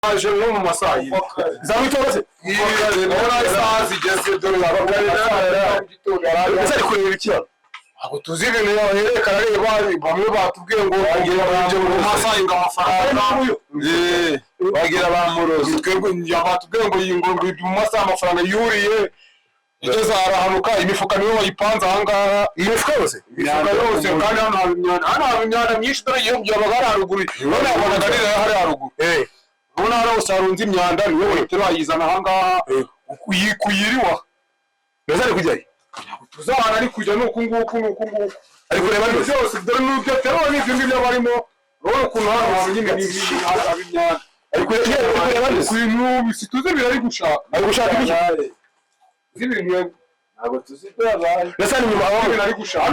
aje no mu masayi zamwitoroze ubona isaha zigeze dore abagore ari kureba ikiraro abo tuzi ibintu yerekana reba bamwe batubwiye ngo bagira banje mu masayi ngo amafaranga bagira bamurozi twebwe yabatubwiye ngo yingombe mu masayi amafaranga yuriye igeze arahanuka imifuka niyo bayipanze ahangaha imifuka yose kandi hano imyanda myinshi dore iyo byabagara haruguru none abonaga rero hari haruguru ubona hari usarunze imyanda niwe wahita bayizana ahangaha kuyiriwa neza ari kujyayo tuzabana ari kujya nuko nguko ariko reba byose dore n'ubyo terwa n'izindi by'abarimo urabona ukuntu hano nyine n'imyanda ariko reba ibintu bisituze birari gushaka ibintu ntabwo tuzibaye ndetse nyuma aho ari gushaka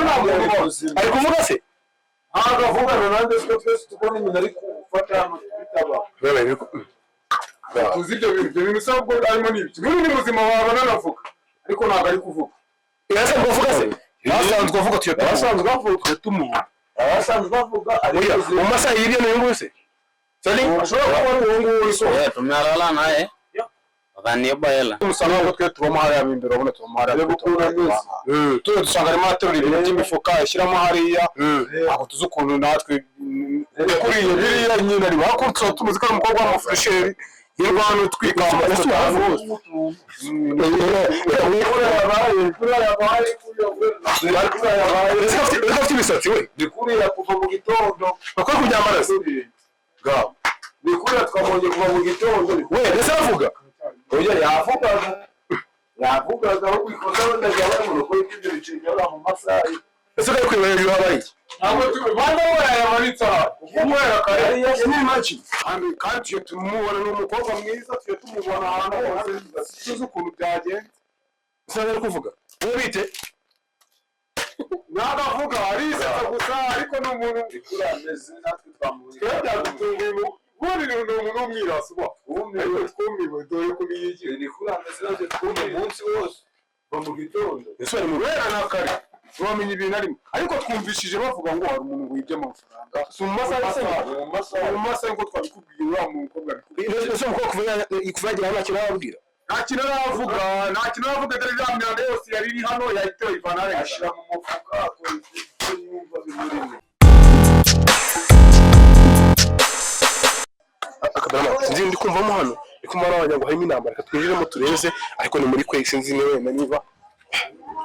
ari kuvuga se ntabwo avuga nanjye twese tubona ibintu ari gufata hano bitaba tuzi ibyo bintu sabwo arimo n'ibiki n'undi muzima wabana navuga ariko ntabwo ari kuvuga yase kuvuga se yasanzwe avuga tuyo yasanzwe avuga tumuha yasanzwe avuga ari mu masaha y'ibyo n'ingo se sali ashobora kuba ari uwo so tumyarala naye Vaniye bayela. Musanga ngo twe tubamo hariya imbere ubona tubamo hariya. Tuyo dusanga ari materuri ibintu by'imifuka ishyiramo hariya. Aho tuzukuntu natwe kuriye biriya nyine ari bakutse tumuzi ko umukobwa wa fresheri y'irwano twikamba imisatsi we ndikuriya kuva mu gitondo bakora kubyambara se gaho ndikuriya twabonye kuva mu gitondo we ndetse avuga oya yavugaga aho kwikoza ndajya mu rugo y'ibyo biciro mu masayi ese kari kwibera y'abayi ntabwo banda yamanitsa umwera kare ni machi kandi yo tumubona n'umukobwa mwiza tuye tumubona ahantu hose tuzi ukuntu byagenze ese ari kuvuga wowe bite ntabwo avuga ariseka gusa ariko n'umuntu ikurameze natwe twamuye byadutunguye Wari no mwirasi wa umwe dore ko biyigiye ni kurameze naje twumve umunsi wose mu gitondo ese ari mubera nakari wamenye ibintu arimo ariko twumvishije bavuga ngo hari umuntu wibye amafaranga mu masaha ngo twabikubwiye wa mukobwa ese umukobwa kuvagira nta kintu arabwira nta kintu aravuga dore ya myanda yose yari iri hano yahiteye ivanare ashira mu mufuka akora ibyo yumva bimurimo akabara sinzi ndi kumvamo hano ikumara abanyago harimo inamba reka twinjiremo tureze ariko ni muri kwe sinzi niba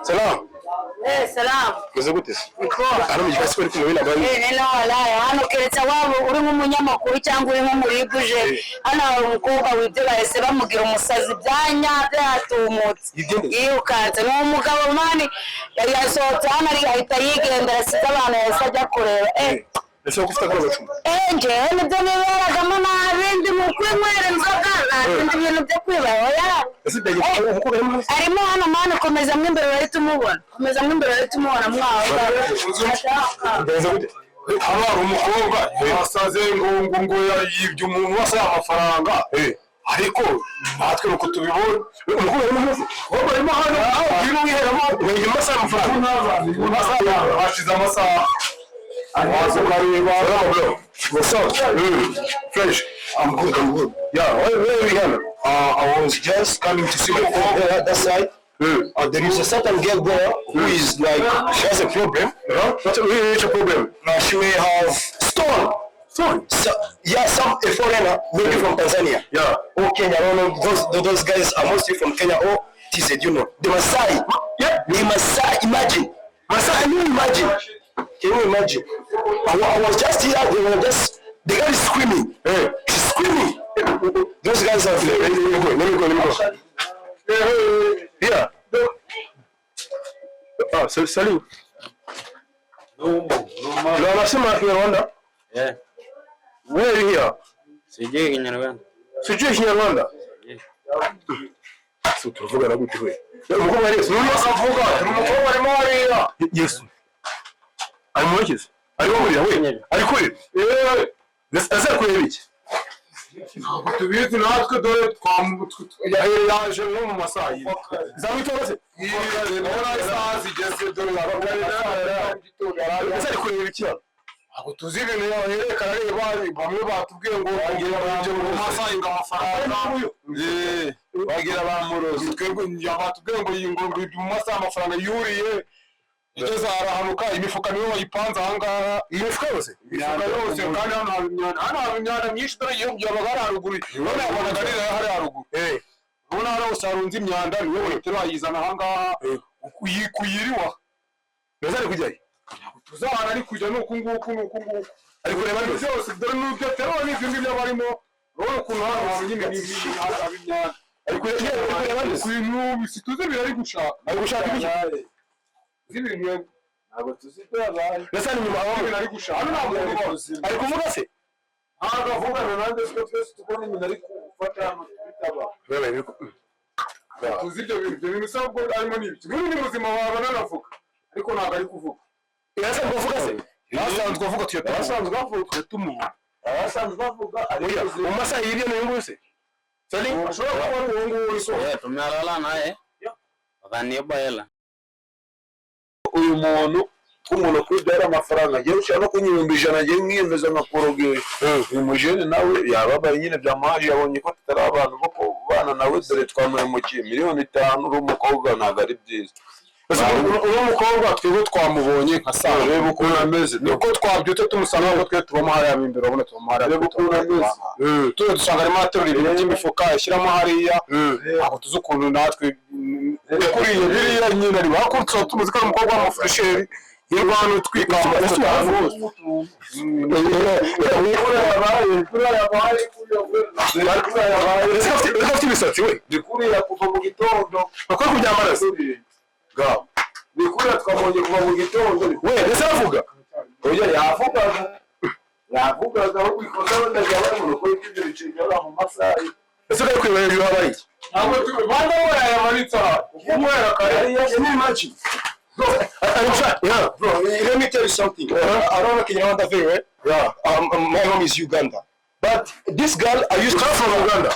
salam salam meze gute se niko hano mugikasi bari kumwe inamba no wala hano keretse wabo uri nk'umunyamakuru cyangwa uri nk'umuribuje hano hari umukobwa wibyo bahise bamugira umusazi byanya byatumutse yirukanze n'umugabo mani yasohotse hano ari ahita yigendera asize abantu yahise ajya kureba ese ufite akana gacuma nje nibyo niberagamo nabindi mu kwinywera inzoga nabindi ibintu byo kwibaho ese byagiye umukobwa arimo hano mani komeza mo imbere bahita umubona mwaho haba hari umukobwa yasaze ngo yibye umuntu wese amafaranga ariko natwe nuko tubibona umukobwa arimo hano urimo wiheramo ngo amasaha amafaranga hashize amasaha what's up, fresh. I'm good. Yeah, where are we here? I was just coming to see my phone there, that side. There is a certain girl there who is like, she has a problem. What's a problem? She may have stone. So, yeah, a foreigner, maybe from Tanzania. Yeah. Or Kenya, I don't know. Those guys are mostly from Kenya or TZ, you know. The Maasai. Yeah. The Maasai, imagine. Maasai, can you imagine? I was just here, the guy is screaming. She's screaming. Those guys are let me go. Yeah. Salut. No, anasema Kinyarwanda? Yeah. Where are you here? Sijui Kinyarwanda. Sijui Kinyarwanda? So tuvuga na gute we? Umukobwa Yesu, umukobwa arimo hariya. Yesu. Ari mu kizi? Ari muri we? Ari kuri? Ese kureba iki? Tubizi natwe dore yaje no mu masayi. Zamwitoroze. Ora isaha zigeze dore abagore ese ari kureba iki? Ako tuzi ibintu yerekana reba bamwe batubwiye ngo bagira mu masahinga amafaranga bagira bamurozi twebwe batubwiye ngo yingombe mu masaha amafaranga yuriye igeze arahanuka imifuka niyo bayipanze ahangaha imifuka yose kandi hano imyanda myinshi dore iyo byabaga ari haruguru none yabonaga ari hari haruguru ubona hano hose harunze imyanda niwe wahita bayizana ahangaha kuyiriwa mbese ari kujyayo tuzahana ari kujya nuku nguku ari kureba byose dore n'ibyo terwa n'ibyo ngibyo barimo urabona ukuntu hano nyine n'imyanda ari kureba ibintu situze birari gushaka ibiki zibintu ntabwo tuzibaye ndetse nyuma aho ari gushaka hano ntabwo ari kuvuga se ntabwo avuga nanjye twese tukora ibintu ari gufata hano bitaba tuzi ibyo bintu sabwo arimo n'ibyo n'undi muzima waba nanavuga ariko ntabwo ari kuvuga yasanzwe kuvuga se yasanzwe kuvuga tuyo yasanzwe bavuga tumuha yasanzwe bavuga ariko umasa yibye no nguse sali ashobora kuba ari uwo so tumelala naye bakaniba hela uyu muntu k'umuntu kwibyara amafaranga agiye gushaka no kunyibumba ijana agiye mwiyemeza nka poroge uyu mujene nawe yababaye nyine byamuhaje yabonye ko tutari abantu bo kubana nawe dore twamuhemukiye 5,000,000 uri umukobwa ntabwo ari byiza uwo mukobwa twebwe twamubonye nka saa reba ukuntu ameze niko twabyutse tumusanga ngo twe tubamo hariya imbere urabona tubamo hariya reba ukuntu ameze tuwe dusanga arimo aterura ibintu by'imifuka ashyiramo hariya ntabwo tuzi ukuntu natwe kuriye biriya nyine ari bakutse tumuzi ko ari umukobwa w'amafuresheri hirwa hano twika ufite imisatsi we ndikurira kuva mu gitondo bakora kubyambara se ga ndikurira twabonye kuva mu gitondo we ndetse aravuga oya yavugaga aho kwikoza wenda bari mu rugo y'ibyo bicigara mu masaha ese kari kwibera ibyo habaye ntabwo banda we yamanitse umwera kare ni imagine bro let me tell you something I don't know Kenya very well my home is Uganda but this girl I used to come from Uganda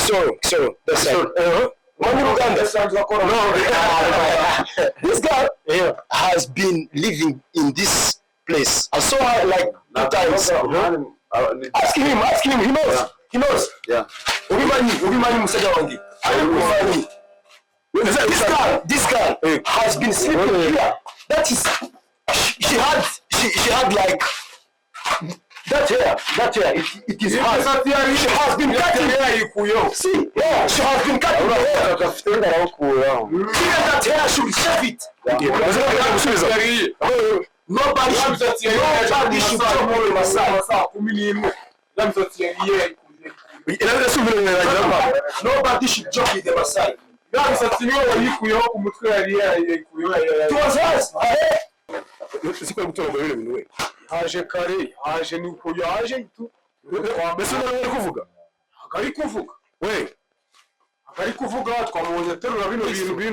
so that's it Uganda. This girl has been living in this place. I saw her like 2 times. Asking him, he knows. Yeah. Ubimani musaja wangi. This girl has been sleeping here. That is, she had like that hair, it is hard. She has been cutting hair. See, yeah, she has been cutting hair. Even that hair should shave it. Nobody should talk more in Masai. Nobody should joke with the Masai. It was us. haje kare haje nuko yaje mbese nari kuvuga akari kuvuga we akari kuvuga twamubonye terura bino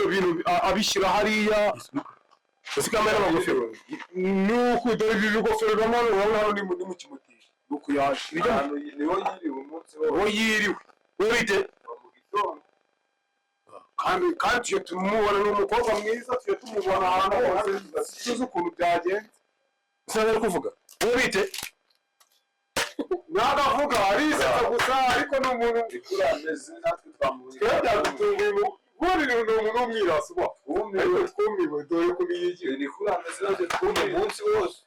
bintu abishyira hariya ese kamera magofero nuko dore ibi bigofero bamwe urabona hano ni mu kimoteri nuko yaje niho yiriwe umunsi wo yiriwe we bite mu gitondo kandi tuyo tumubona n'umukobwa mwiza tuyo tumubona ahantu hose tuzi ukuntu byagenze ese ari kuvuga we bite nagavuga arisetsa gusa ariko n'umuntu ikurameze natwe twamubonye byadutunguye buri ni umuntu w'umwirasi wa twumiwe dore ko biyigiye ikurameze natwe twumye umunsi wose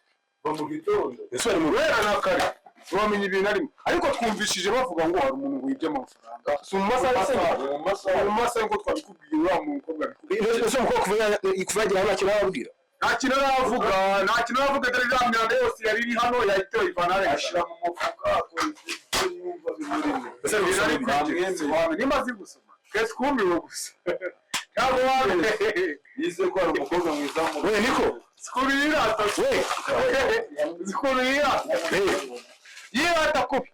mu gitondo ese ari mu rwera na kare wamenye ibintu arimo ariko twumvishije bavuga ngo hari umuntu wibye amafaranga si mu masaha ngo twabikubwiye uriya mukobwa ese umukobwa kuva yagira nta kintu arababwira nta kintu aravuga dore ya myanda yose yari iri hano yahita ivana ashyira mu mufuka akora ibyo yumva bimurimo ese ibintu ari kwingenzi wawe nimaze gusoma twese twumiwe gusa ntabwo wawe yize ko ari umukobwa mwiza mu we niko sikuru yirata we sikuru yirata yirata kubi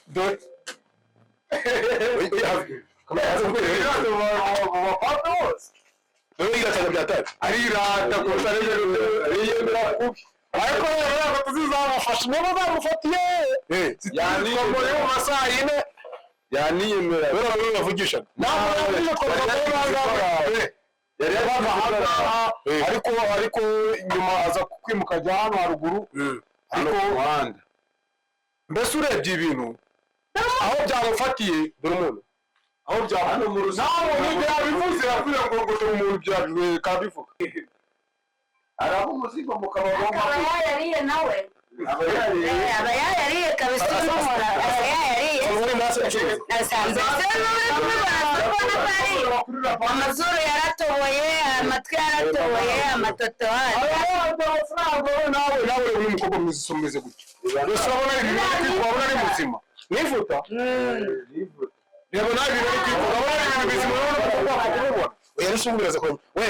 dore irataga byatari arirata gusa yemera kubi ariko rero ntabwo tuzizamufasha niba zamufatiye yaniyemera mu masaha yine yaniyemera rero bavugishaga ntabwo yavugisha twavuga ko yari yabaga ariko nyuma aza kwimuka ajya hano haruguru ariko muhanda. Mbese urebye ibintu aho byamufatiye dore umuntu aho byamufatiye nawe nibyabivuze yakwiye ngo dore umuntu byabivuze kabivuga araho umuzigo mukabagomba aba yariye nawe aba yariye kabisa n'umura aba yariye nasanze amazuru yaratoboye amatwi yaratoboye amatotohari nawe uri umukobwa mwiza usomeze gutya gusa urabona ibintu wabona ari muzima nifuta reba nawe ibintu ari kwifuta urabona ibintu bizima urabona ko kubibona oya nisubiraza kwenye we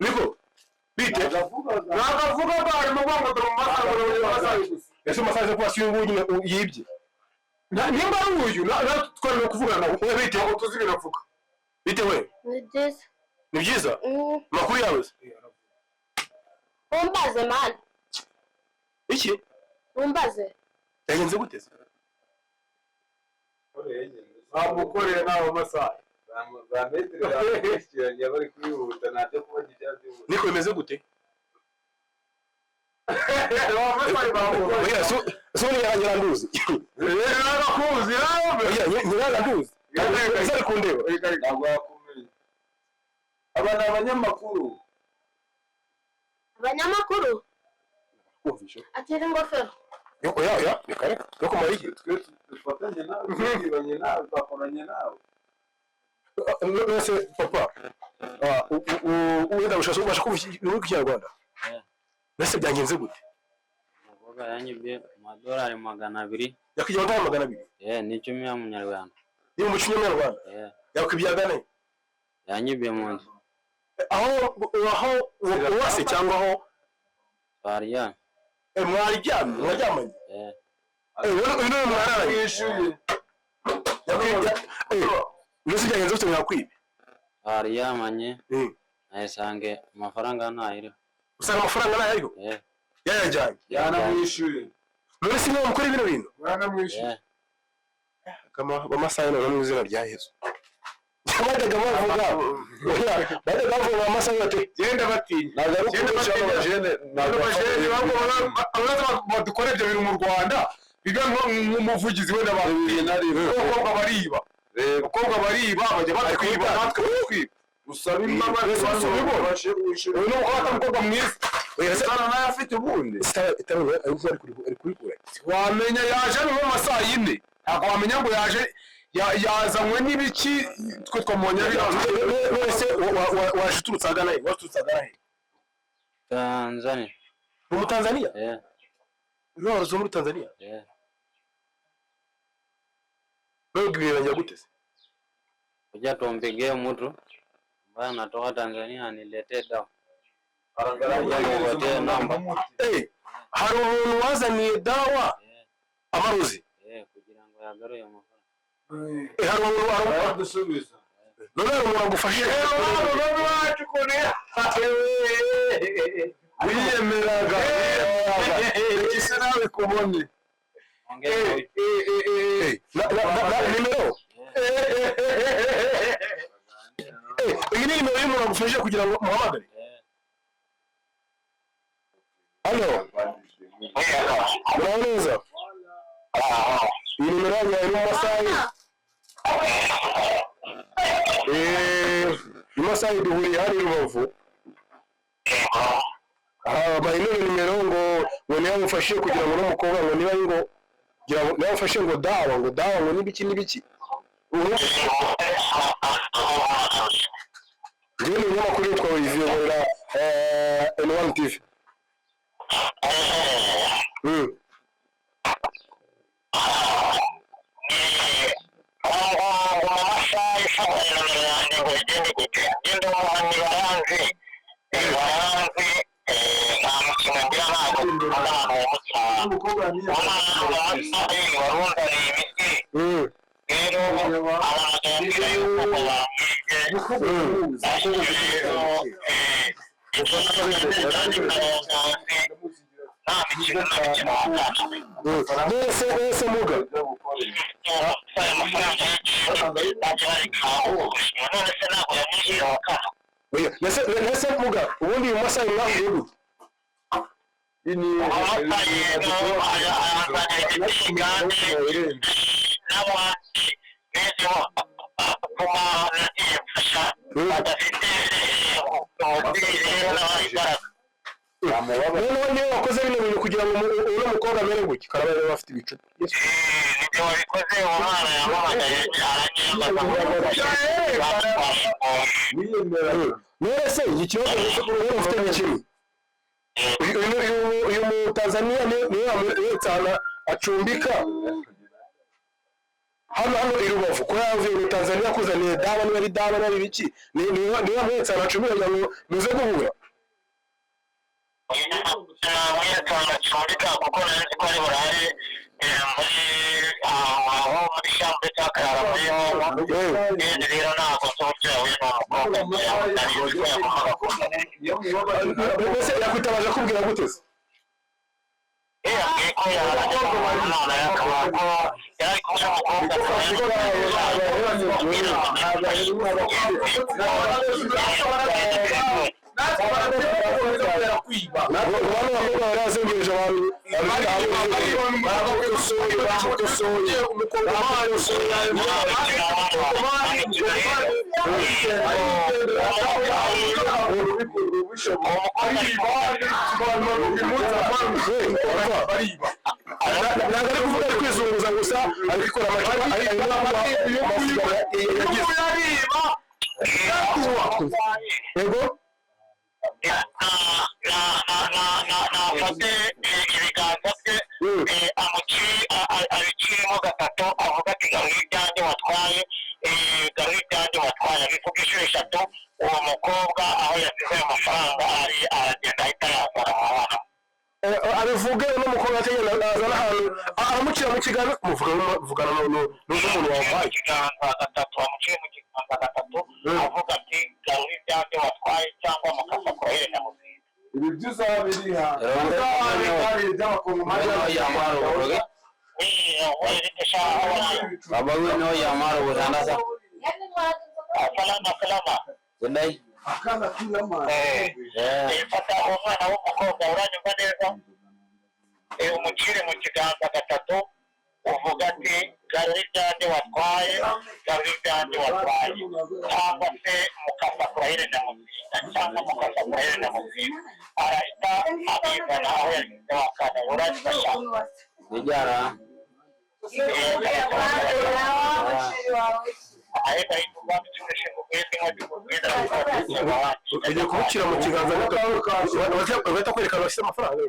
niko bite nagavuga bari mu bwango dore mu masaha ese masaha kwa siyo nguyu yibye nimba ari uyu twari kuvugana nawe we bite aho tuzi biravuga bite we ni byiza makuru yawe umbaze man iki umbaze yagenze gute bamukoreye nawe masaha bametre bari kwihuta ntabyo kubagira byose niko bimeze gute oya so ni yarangira nduzi nagakuzi nawe nyiraga nduzi ese ari kundeba ntabwo yakumenya aba ni abanyamakuru kumvisha atera ingofero oya reka yo kumara iki twe dufatanye nawe twibanye nawe twakoranye nawe nose papa wenda ubasha kumva ikinyarwanda nose byangenze gute umukobwa yanyibye amadolari 200 yakwiye amadolari 200 ni 10 y'umunyarwanda ni mu kinyarwanda yakwibyaga yanyibye mu nzu aho wase cyangwa aho Faria mwaryamanye uyu mwararanye yishuye nose byangenze gute mwakwibe Faryamanye nayisange amafaranga ntayiriho usanga amafaranga ntayariho yayajyanye yanamwishuye none si mwe mukora ibino bintu yanamwishuye amasaha none mu izina rya Yesu bajyaga bavuga amasaha bate genda batinya badukora ibyo bintu mu Rwanda biga nk'umuvugizi we n'abakobwa bariba bajya batwiba natwe batwiba usaba imbabazi uyu ni umukobwa mwiza sana nayo afite ubundi ari kurikura wamenya yaje ni mu masaha y'ine ntabwo wamenya ngo yaje yazanywe n'ibiki twe twamubonye wese waje uturutse agana he Tanzania mu Tanzania zo muri Tanzania Wewe gute se kuja tumpige mtu ambaye anatoka Tanzania aniletee dawa hari umuntu wazaniye dawa amarozi kugira ngo yagaruye amafaranga hari umuntu aradusubiza none umuntu agufashe wacu kone wiyemeraga ikise nawe kubone nimero iyi ni nimero y'umuntu agufashe kugira ngo muhamagare halo uraboneza iyi nimero yanyu iri mu masaha masaha duhuriye hano i Rubavu bahindura nimero ngo niba mufashe kugira ngo n'umukobwa ngo niba ngo niba mufashe ngo dawa ngo n'ibiki njye ni umunyamakuru witwa Olivier Ngorera N1 TV Ese muga nese muga ubundi uyu Masai mwahuye ini niyo wakoze bino bintu kugira ngo uno mukobwa amere gutya karaba rero bafite ibicu nibyo wabikoze umwana yamuhamagaye nese iki kibazo ufite n'ikimwe uyu mu Tanzania niyo amwetsana acumbika hano i Rubavu ko yavuye mu Tanzania kuzaniye dawa niba ari dawa niba ari biki niyo amwetsana acumbika ngo muze guhura kuko nzi ko ari burare muri shambre cy'akarara muri rero ntabwo nsohokewe mbese yakwitabaje akubwira gute se yabwiye ko yarajya umwana yakaba ko yari kumwe ntabwo ari kuvuga ari kwizunguza gusa ari gukora yego nafate ibiganza bye abiciremo gatatu avuga ati garuye ibyanjye watwaye abivuga inshuro eshatu uwo mukobwa aho yasize ayo mafaranga ari aragenda ahita yazana amabara abivuge n'umukobwa ategera azana ahantu aramucira mu kiganza muvugana n'umuntu wampaye ikiganza gatatu amuciye mu kiganza gatatu avuga ati garuye ibyanjye watwaye cyangwa mukasa kohereza mu bwiza ibi byuzaba biri hanze Baba wewe no yamara utandaza. Salama. Gundai. akana kila mara Fata umwana w'umukobwa uranyumva neza. Umucire mu kiganza gatatu uvuga ati garuye ibyanjye watwaye cyangwa se mukasa kohereza mu bwiza cyangwa mukasa kohereza mu bwiza arahita abizana aho yashyize wakana uranyumva Bijara. ugiye kumucira mu kiganza bahita kwerekana bashyize amafaranga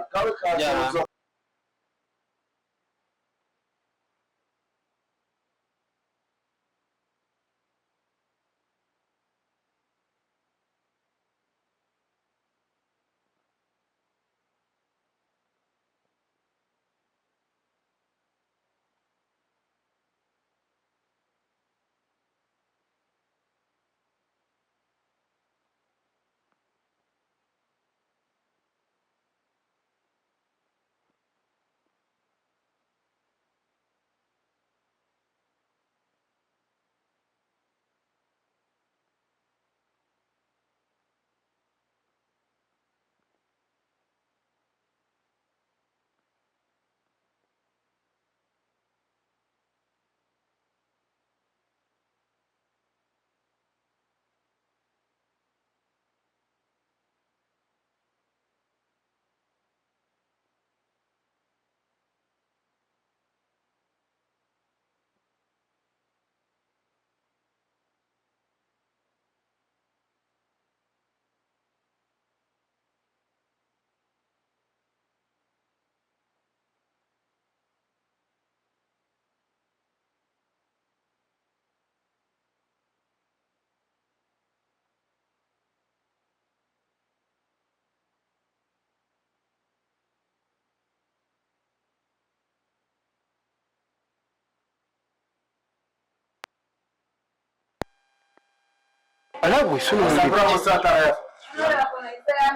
alabu isuni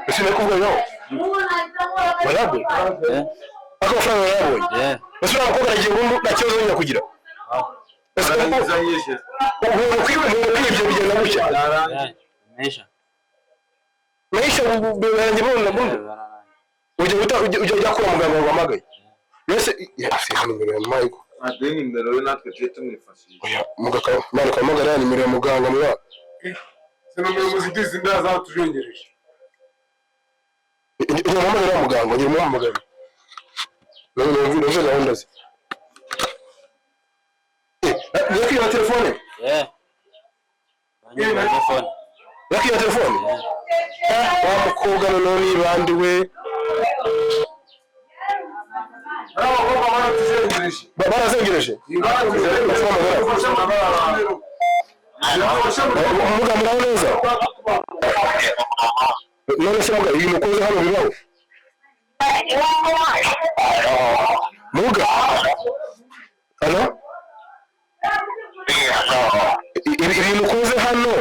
usine kubwa yo alabu ako fanya yabo usura mukobwa agiye ngo nakibazo nya kugira Arangiza yeshe. ubu kwibyo bigenda gucya Mesha. Maisha birangiye bundi. Ujya kura muganga wamagaye. Yose afite nimero ya Mike. Ade nimero ye natwe tuje tumwifashisha. Oya mugaka mwana kamagara nimero ya muganga mwa. Sino muyobozi dizi ndaza tujongereje. Ni mama ya muganga, ni mama muganga. None gahunda ze. Yaki na telefone? Telefone. Yaki na telefone? Wa mukobwa none bandiwe. Barazengereje. Umuga muraho neza. None se muga ibintu ukoze hano bibaho. Muga. Halo? Ibintu ukoze hano.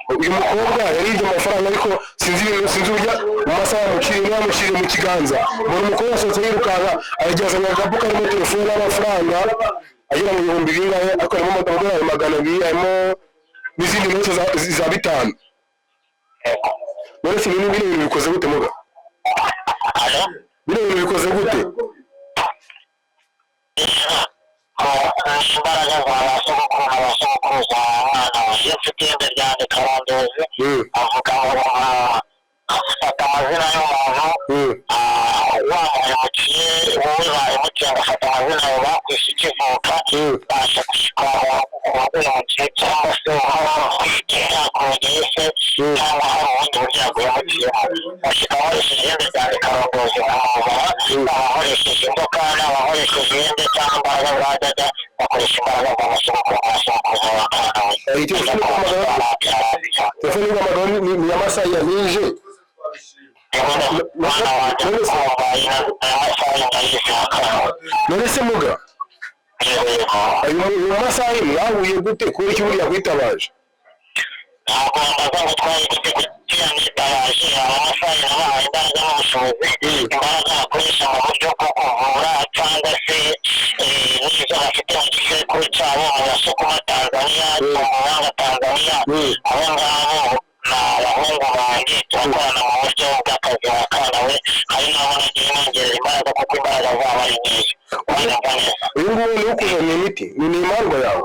Uyu mukobwa yarije amafaranga ariko sinzi urya mu masaha yamuciriye mu kiganza. Umuntu mukobwa asohotse yirukanka ajyazanya agapu karimo telefone y'amafaranga agera mu bihumbi bingahe akoramo amadolari 200 harimo n'izindi note za 5. None se ibintu bikoze gute muga? Ibintu bikoze gute? Imbaraga zabasha gukura abasha gukuza umwana waje ufite ihembe ryanjye Karondozi avuga ngo afata amazina y'umuntu wamuhemukiye wowe bahemukiye agafata amazina yawe bakwishe ikivuka basha gushika uwaguhemukiye cyangwa se yakongeye se cyangwa hari ubundi buryo yaguhemukiyemo bashika bakoresheje ihembe ryanjye Karondozi nkamubara abakoresheje inzoka n'abakoresheje ihembe cyangwa imbaraga za dada bakoresha imbaraga zabasha gukura abasha gukuza abana Telefone y'amagara ni amasaha ya nije. None se muga ayo masaha mwahuye gute kubera iki buriya kwitabaje? ntabwo mbaza gutwara igiti kugira ngo itabaje amasaha yabahaye imbaraga n'ubushobozi imbaraga bakoresha mu buryo bwo kuvura cyangwa se n'izo bafite mu gisekuru cyabo babasha kuba Tanzania umuhanga Tanzania abo ngabo ni abahungu banjye turakorana mu buryo bw'akazi bakanawe hari n'abo nagiye nongerera imbaraga kuko imbaraga zabo ari nyinshi urumva neza. Uyu nguyu ni ukuzana imiti ni impamvu yawe?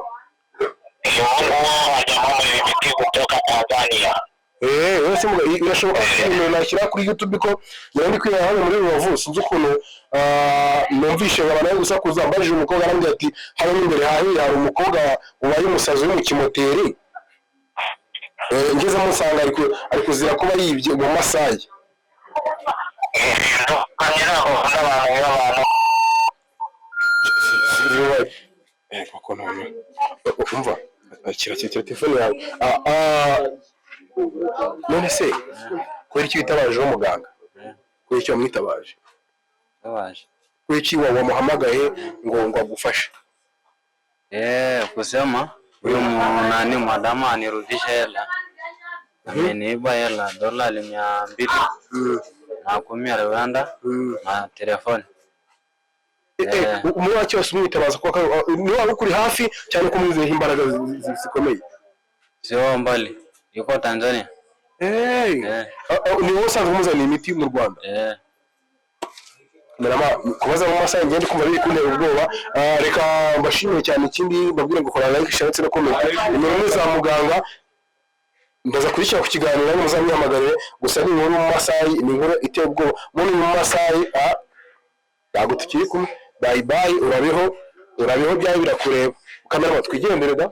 Uyu nguyu wajya muri imiti guturuka Tanzania. Wese muga irashoboka ko nashyira kuri YouTube ko nari kwira hano muri Rubavu sinzi ukuntu numvishe abantu gusakuza mbajije umukobwa arambye ati hano imbere hari umukobwa ubaye umusazi wo mu kimoteri ngeze musanga ari kuzira kuba yibye mu masayi. Umva akira telefone yawe. None se kubera iki witabaje umuganga? Kubera iki wamwitabaje? Tabaje. Kubera iki wamuhamagaye ngo agufashe? Kusema huyu nani madamu anirudisha hela. Ameniiba hela dolari 200 na 10 Rwanda na telefone. Umwe cyose umwitabaza ko ni waba ukuri hafi cyane kumwizeho imbaraga zikomeye. Sio mbali. Yuko Tanzania. Ni wowe usanzwe umuzaniye imiti mu Rwanda? Merama kubaza mu masaha ngende kumva biri kuntera ubwoba. Reka mbashimire cyane ikindi babwire ngo kora like share ndetse no comment. Nimero za muganga ndaza kurikira ku kiganiro muzamwihamagarire gusa ni inkuru mu masaha ni inkuru iteye ubwoba muri mu masaha yago tukiri kumwe bye bye urabeho byawe birakureba kamera twigendere da.